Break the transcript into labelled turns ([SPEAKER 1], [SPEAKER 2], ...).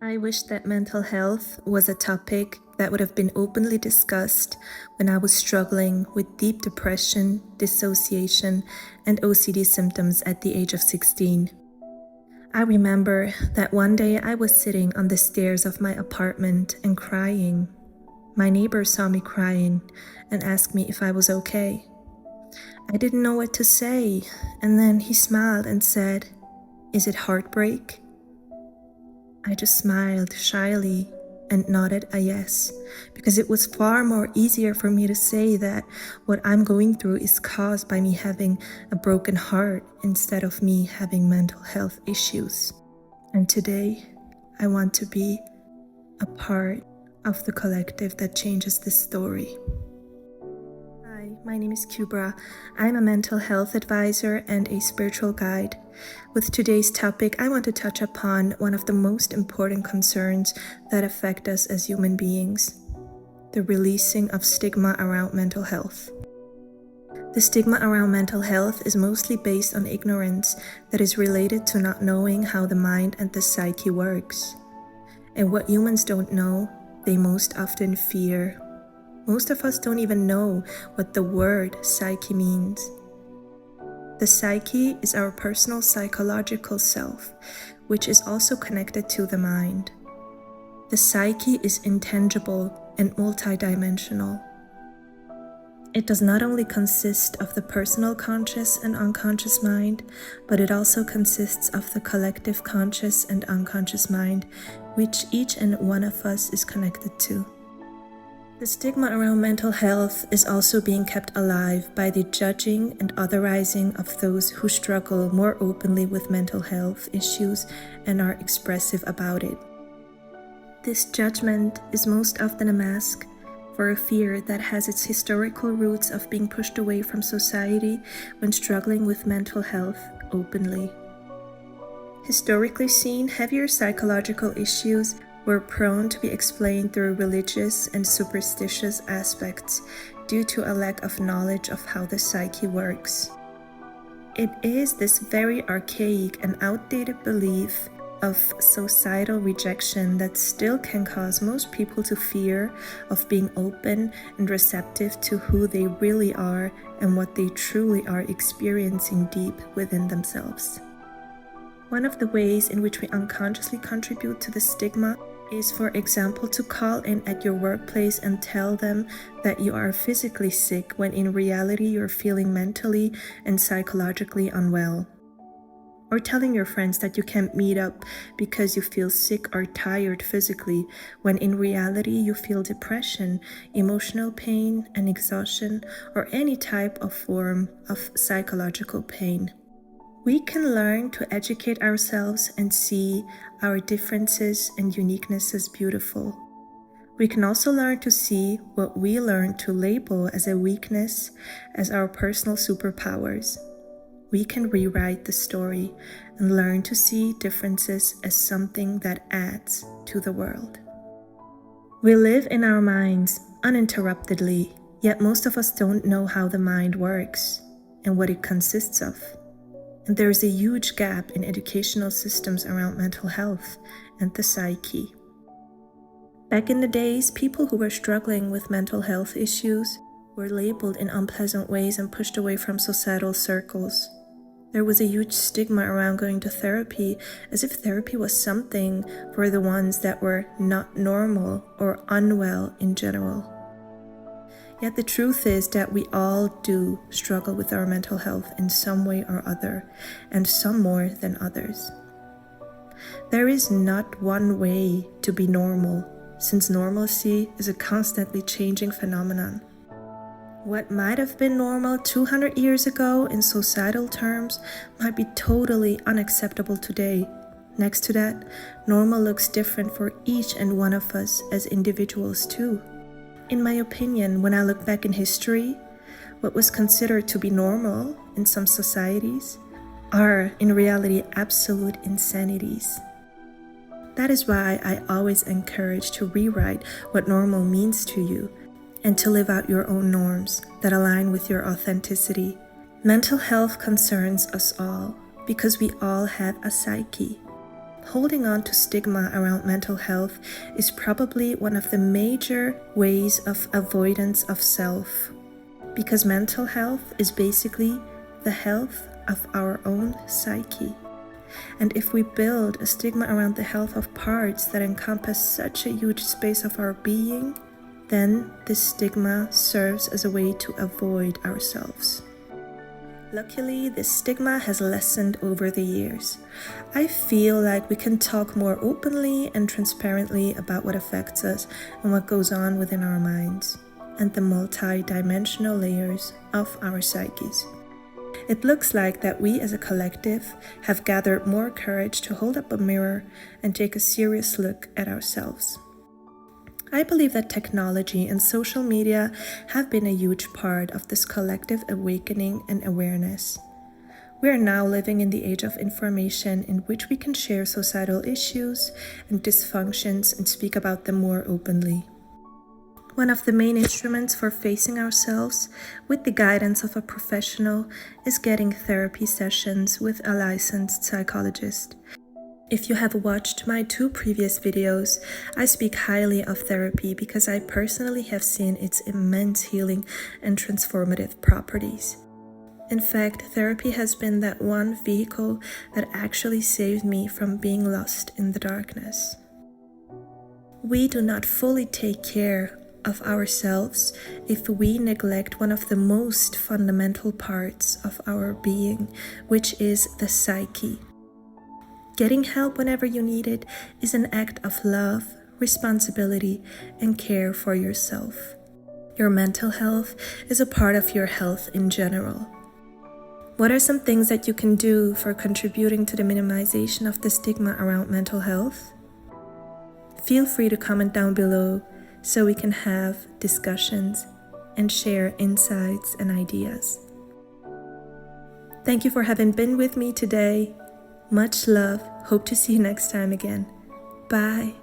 [SPEAKER 1] I wish that mental health was a topic that would have been openly discussed when I was struggling with deep depression, dissociation, and OCD symptoms at the age of 16. I remember that one day I was sitting on the stairs of my apartment and crying. My neighbor saw me crying and asked me if I was okay. I didn't know what to say, and then he smiled and said, "Is it heartbreak?" I just smiled shyly and nodded a yes, because it was far more easier for me to say that what I'm going through is caused by me having a broken heart instead of me having mental health issues. And today, I want to be a part of the collective that changes this story. Hi, my name is Kübra. I'm a mental health advisor and a spiritual guide. With today's topic, I want to touch upon one of the most important concerns that affect us as human beings: the releasing of stigma around mental health. The stigma around mental health is mostly based on ignorance that is related to not knowing how the mind and the psyche works. And what humans don't know, they most often fear. Most of us don't even know what the word psyche means. The psyche is our personal psychological self, which is also connected to the mind. The psyche is intangible and multidimensional. It does not only consist of the personal conscious and unconscious mind, but it also consists of the collective conscious and unconscious mind, which each and one of us is connected to. The stigma around mental health is also being kept alive by the judging and otherizing of those who struggle more openly with mental health issues and are expressive about it. This judgment is most often a mask for a fear that has its historical roots of being pushed away from society when struggling with mental health openly. Historically seen, heavier psychological issues were prone to be explained through religious and superstitious aspects due to a lack of knowledge of how the psyche works. It is this very archaic and outdated belief of societal rejection that still can cause most people to fear of being open and receptive to who they really are and what they truly are experiencing deep within themselves. One of the ways in which we unconsciously contribute to the stigma is, for example, to call in at your workplace and tell them that you are physically sick when in reality you're feeling mentally and psychologically unwell. Or telling your friends that you can't meet up because you feel sick or tired physically when in reality you feel depression, emotional pain, and exhaustion, or any type of form of psychological pain. We can learn to educate ourselves and see our differences and uniqueness as beautiful. We can also learn to see what we learn to label as a weakness as our personal superpowers. We can rewrite the story and learn to see differences as something that adds to the world. We live in our minds uninterruptedly, yet most of us don't know how the mind works and what it consists of. And there is a huge gap in educational systems around mental health and the psyche. Back in the days, people who were struggling with mental health issues were labeled in unpleasant ways and pushed away from societal circles. There was a huge stigma around going to therapy, as if therapy was something for the ones that were not normal or unwell in general. Yet the truth is that we all do struggle with our mental health in some way or other, and some more than others. There is not one way to be normal, since normalcy is a constantly changing phenomenon. What might have been normal 200 years ago in societal terms might be totally unacceptable today. Next to that, normal looks different for each and one of us as individuals too. In my opinion, when I look back in history, what was considered to be normal in some societies are in reality absolute insanities. That is why I always encourage to rewrite what normal means to you and to live out your own norms that align with your authenticity. Mental health concerns us all because we all have a psyche. holding on to stigma around mental health is probably one of the major ways of avoidance of self, because mental health is basically the health of our own psyche. And if we build a stigma around the health of parts that encompass such a huge space of our being, then this stigma serves as a way to avoid ourselves. Luckily, this stigma has lessened over the years. I feel like we can talk more openly and transparently about what affects us and what goes on within our minds, and the multi-dimensional layers of our psyches. It looks like that we as a collective have gathered more courage to hold up a mirror and take a serious look at ourselves. I believe that technology and social media have been a huge part of this collective awakening and awareness. We are now living in the age of information in which we can share societal issues and dysfunctions and speak about them more openly. One of the main instruments for facing ourselves with the guidance of a professional is getting therapy sessions with a licensed psychologist. If you have watched my 2 previous videos, I speak highly of therapy because I personally have seen its immense healing and transformative properties. In fact, therapy has been that one vehicle that actually saved me from being lost in the darkness. We do not fully take care of ourselves if we neglect one of the most fundamental parts of our being, which is the psyche. Getting help whenever you need it is an act of love, responsibility, and care for yourself. Your mental health is a part of your health in general. What are some things that you can do for contributing to the minimization of the stigma around mental health? Feel free to comment down below so we can have discussions and share insights and ideas. Thank you for having been with me today. Much love. Hope to see you next time again. Bye.